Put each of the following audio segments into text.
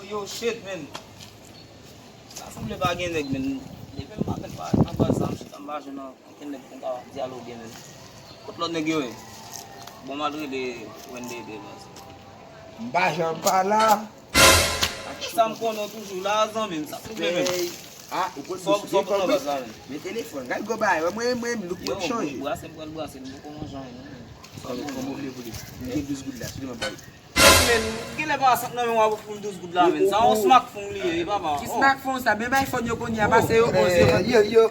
Yo, shit, men. Sa som le bagen neg, men. Lepe maken pa. Namba sam shit an baje nan. Ken neg kon ka dialogue men. Kout lot neg yo e. Bon madre de wende de mas. Mbajan pa la. Sa m konon toujou la zan men. Sa pou men. Ah, ou kon So pou nan bas la men. men telefon, gal go bay, mwen look Yo, mwen chanje. brase mou kon manjan men. Mwen gen 12 goud la, sou de mwen bay. Men, gile ba sak nan men wap pou 12 goud la men. Sa on smak fon li e, baba. Ki smartphone sa, men may phone yo kon ya base yo Yo,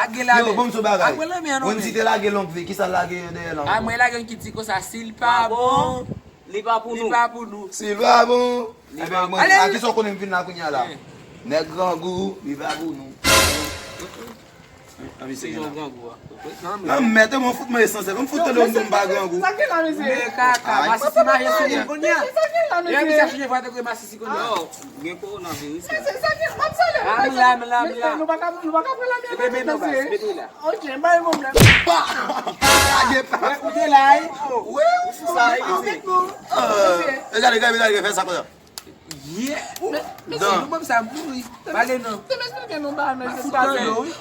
agela yo, bom sou bagay. Agwela men ano Mwen si te lage long vi, ki sa lage yo de long? A mwen la gen ki ti ko sa sil pa bon. Li pa pou Li nou. pa pou nou. Si lwa bon. Allez. A ki son konen vin la kounya la? Nek gran gou, li va gou nou. A mi se Se gen yon la. gran gwa. Nan mette mwen foute mwen esanse, mwen foute lè mwen ba gran gou. Me kaka, masisi ma yeso yon kon ya. Yo mi sa chine vwate kwe masisi kon ya. Yo, gen ko nan virus la. Amla. Ebe men no bas, beto la. Age pa. Ou de la e. Sa e ese. E gade gade fè sa kwa ya. Ye. Me se nou bom sa mbou. Bale non.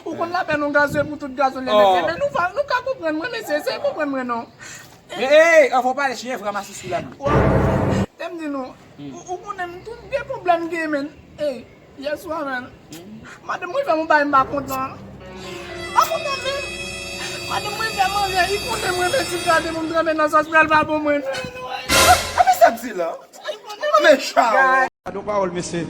Ou kon la pen nou gazwe pou tout gazon le mese. Men nou ka koupren mwen mese, se koupren mwen nou. Me e, an fò pa le chine vwa masisi la nou. Tem di nou, ou konen tout gen problem gen men. Yeswa men. Madem mwen fè mwen bay mba kontan. A kontan men. Madem mwen fè mwen gen, i konten mwen fè si kade mwen drame nan sospral pa pou mwen. A mi sa psi la? A me chan. Ano pa ol misi?